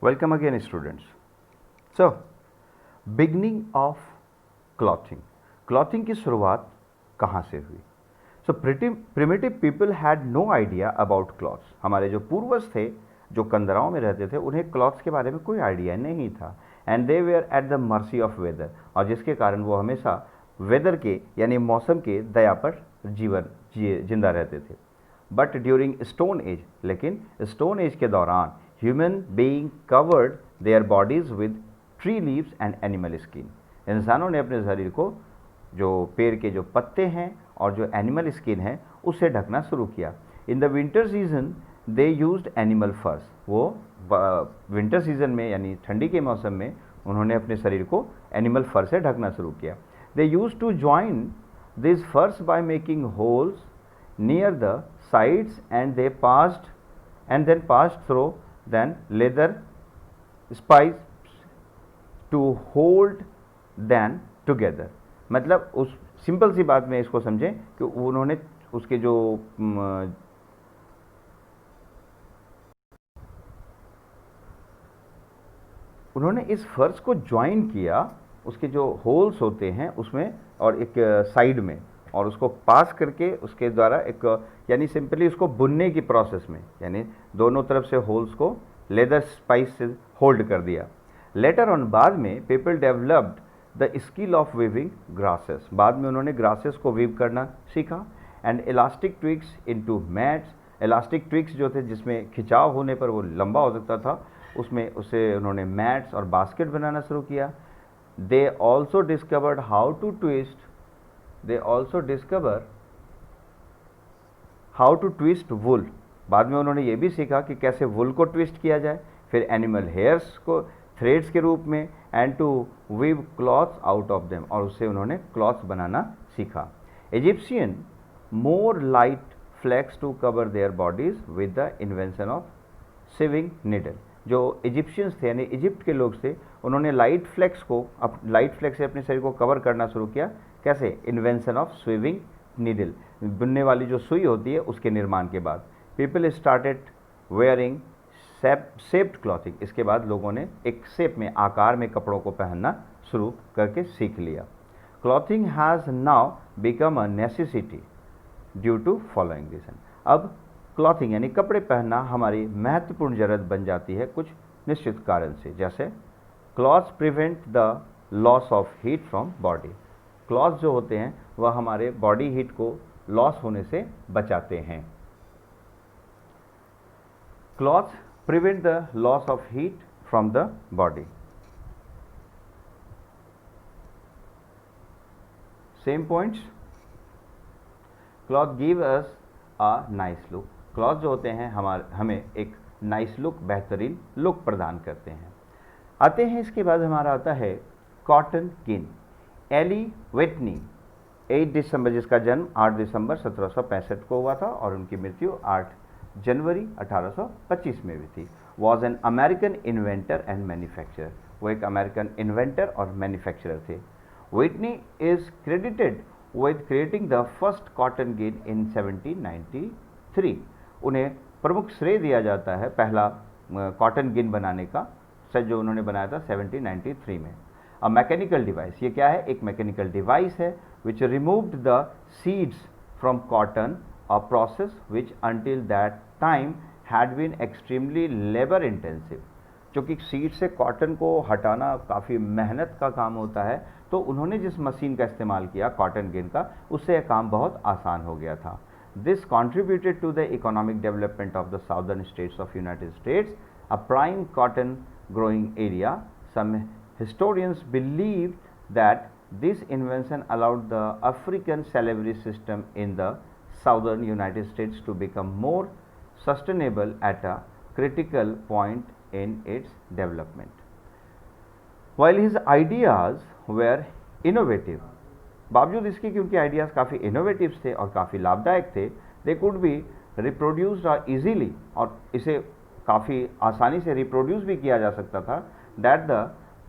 Welcome again, students. So, beginning of clothing. Clothing की शुरुआत कहाँ से हुई? So, primitive people had no idea about clothes. हमारे जो पूर्वज थे, जो कंदराओं में रहते थे, उन्हें क्लॉथ्स के बारे में कोई आइडिया नहीं था. And they were at the mercy of weather, और जिसके कारण वो हमेशा वेदर के यानी मौसम के दया पर जिंदा रहते थे. बट ड्यूरिंग स्टोन एज, लेकिन स्टोन एज के दौरान human being covered there bodies with tree leaves and animal skin. इंसानों ने अपने शरीर को जो पेड़ के जो पत्ते हैं और जो एनिमल स्किन है उससे ढकना शुरू किया. In the winter season they used animal फर्स. वो विंटर सीजन में यानी ठंडी के मौसम में उन्होंने अपने शरीर को एनिमल फर से ढकना शुरू किया. दे यूज टू ज्वाइन दिस फर्स by making holes near the sides and then passed through then leather spikes to hold them together. मतलब उस सिंपल सी बात में इसको समझें कि उन्होंने उसके जो उन्होंने इस फर्श को ज्वाइन किया, उसके जो होल्स होते हैं उसमें और एक साइड में, और उसको पास करके उसके द्वारा एक यानी सिंपली उसको बुनने की प्रोसेस में यानी दोनों तरफ से होल्स को लेदर स्पाइस से होल्ड कर दिया. लेटर ऑन बाद में people developed the skill of weaving grasses. बाद में उन्होंने ग्रासेस को वीव करना सीखा. And elastic twigs into mats. Elastic twigs जो थे जिसमें खिंचाव होने पर वो लंबा हो सकता था, उसमें उसे उन्होंने मैट्स और बास्केट बनाना शुरू किया. They also discovered how to twist wool. बाद में उन्होंने ये भी सीखा कि कैसे वुल को ट्विस्ट किया जाए. फिर एनिमल हेयर्स को थ्रेड्स के रूप में and to weave clothes out of them, और उससे उन्होंने क्लॉथ्स बनाना सीखा. Egyptian wore light flax to cover their bodies with the invention of sewing needle. जो इजिप्शियंस थे यानी इजिप्ट के लोग थे, उन्होंने लाइट फ्लैक्स से अपने शरीर को कवर करना शुरू किया. कैसे? इन्वेंशन ऑफ स्विविंग नीडल, बुनने वाली जो सुई होती है उसके निर्माण के बाद. People started wearing shaped clothing. इसके बाद लोगों ने एक शेप में, आकार में कपड़ों को पहनना शुरू करके सीख लिया. Clothing has now become a necessity due to following reason. अब क्लॉथिंग यानी कपड़े पहनना हमारी महत्वपूर्ण जरूरत बन जाती है कुछ निश्चित कारण से. जैसे clothes prevent the loss of heat from body. Clothes जो होते हैं वह हमारे बॉडी हीट को लॉस होने से बचाते हैं. Clothes prevent the loss of heat from the body. Same points. Cloth give us a nice look. Cloth जो होते हैं हमें एक नाइस लुक, बेहतरीन लुक प्रदान करते हैं. आते हैं इसके बाद हमारा आता है कॉटन गिन. एली व्हिटनी 8 दिसंबर, जिसका जन्म 8 दिसंबर 1765 को हुआ था और उनकी मृत्यु 8 जनवरी 1825 में हुई थी. Was an American inventor and manufacturer. वो एक अमेरिकन इन्वेंटर और मैन्युफैक्चरर थे. Whitney is credited with creating the first cotton gin इन 1793. उन्हें प्रमुख श्रेय दिया जाता है पहला कॉटन गिन बनाने का, जो उन्होंने बनाया था 1793 में. A mechanical device. ये क्या है? एक मैकेनिकल डिवाइस है which removed the seeds from cotton, a process which until that time had been extremely labour intensive. जो कि सीड से कॉटन को हटाना काफ़ी मेहनत का काम होता है, तो उन्होंने जिस मशीन का इस्तेमाल किया कॉटन गिन का, उससे यह काम बहुत आसान हो गया था. This contributed to the economic development of the southern states of United States, a prime cotton growing area. Some historians believe that this invention allowed the African slavery system in the southern United States to become more sustainable at a critical point in its development. While his ideas were innovative, बावजूद इसके कि उनके ideas काफ़ी innovative थे और काफ़ी लाभदायक थे, they could be reproduced easily, और इसे काफ़ी आसानी से रिप्रोड्यूस भी किया जा सकता था. That the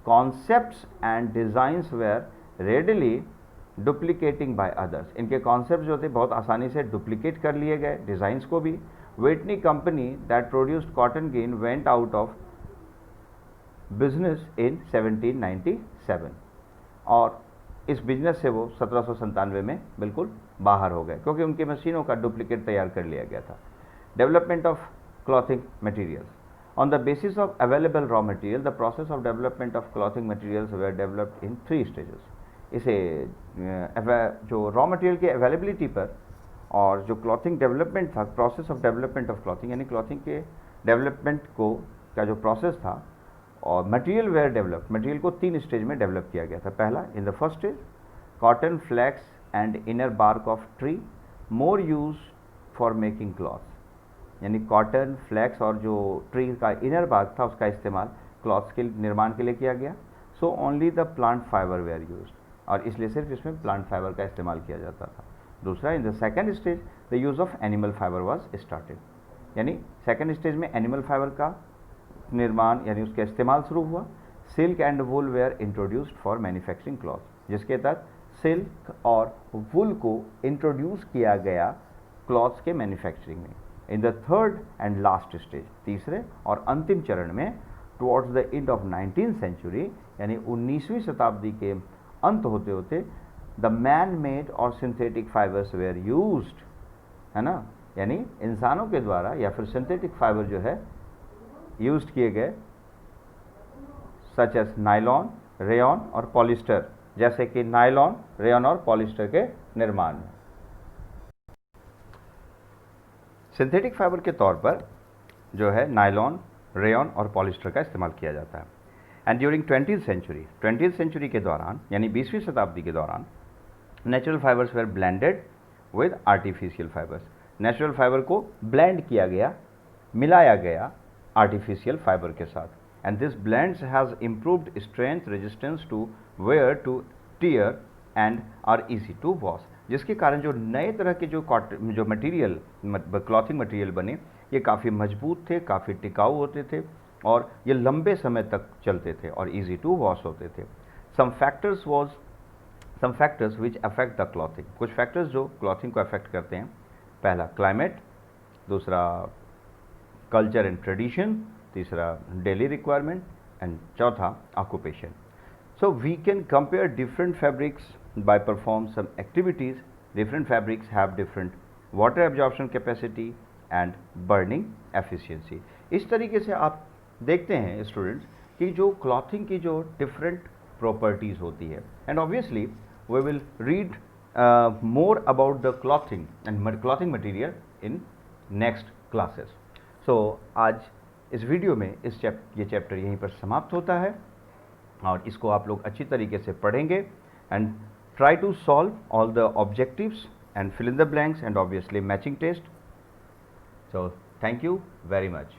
concepts and designs were readily duplicating by others. इनके कॉन्सेप्ट जो थे बहुत आसानी से डुप्लीकेट कर लिए गए, डिज़ाइंस को भी. Whitney company that produced cotton gin went out of business in 1797 और इस बिजनेस से वो 1797 में बिल्कुल बाहर हो गए क्योंकि उनकी मशीनों का डुप्लीकेट तैयार कर लिया गया था। Development of clothing materials on the basis of available raw material the process of development of clothing materials were developed in 3 stages. इसे जो रॉ मटेरियल की अवेलेबिलिटी पर और जो क्लॉथिंग डेवलपमेंट था, process of development of clothing यानी clothing के development को का जो प्रोसेस था और मटेरियल वेयर डेवलप, मटेरियल को 3 स्टेज में डेवलप किया गया था। पहला, in the first stage cotton flax and inner bark of tree more use for making clothes, यानी कॉटन फ्लैक्स और जो ट्री का इनर बार्क था उसका इस्तेमाल क्लॉथ्स के निर्माण के लिए किया गया। So only the plant fibre were use, और इसलिए सिर्फ इसमें प्लांट फाइबर का इस्तेमाल किया जाता था। दूसरा, in the second stage the use of animal fibre was started, यानी सेकेंड स्टेज में एनिमल फाइबर का निर्माण यानी उसका इस्तेमाल शुरू हुआ। Silk and wool were introduced for manufacturing cloth, जिसके तहत सिल्क और वुल को इंट्रोड्यूस किया गया क्लॉथ्स के मैन्युफैक्चरिंग में। In the third and last stage, तीसरे और अंतिम चरण में, towards the end of 19th century यानी 19वीं शताब्दी के अंत होते होते द मैन मेड और सिंथेटिक फाइबर्स वेयर यूज्ड, है ना, यानी इंसानों के द्वारा या फिर सिंथेटिक फाइबर जो है यूज्ड किए गए, सच एज नायलॉन, रेयॉन और पॉलिस्टर, जैसे कि नायलॉन, रेयॉन और पॉलिस्टर के निर्माण में। सिंथेटिक फाइबर के तौर पर जो है नायलॉन, रेयॉन और पॉलिस्टर का इस्तेमाल किया जाता है। एंड ड्यूरिंग 20th सेंचुरी के दौरान यानी 20वीं शताब्दी के दौरान natural fibres were blended with artificial fibres, natural fibre को ब्लेंड किया गया, मिलाया गया आर्टिफिशियल फाइबर के साथ। And this blends has improved strength, resistance to wear, to tear and are easy to wash, जिसके कारण जो नए तरह के जो मटेरियल क्लॉथिंग मटेरियल बने ये काफ़ी मजबूत थे, काफ़ी टिकाऊ होते थे और ये लंबे समय तक चलते थे और इजी टू वॉश होते थे। Some factors which affect the clothing, कुछ फैक्टर्स जो क्लॉथिंग को अफेक्ट करते हैं। पहला क्लाइमेट, दूसरा कल्चर एंड ट्रेडिशन, तीसरा डेली रिक्वायरमेंट एंड चौथा occupation. So we can compare different fabrics by perform some activities. Different fabrics have different water absorption capacity and burning efficiency. इस तरीके से आप देखते हैं स्टूडेंट्स कि जो क्लॉथिंग की जो डिफरेंट प्रॉपर्टीज़ होती है, and obviously we will read more about the clothing and clothing material in next classes. So आज इस वीडियो में ये चैप्टर यहीं पर समाप्त होता है और इसको आप लोग अच्छी तरीके से पढ़ेंगे and try to solve all the objectives and fill in the blanks and obviously matching test. So thank you very much.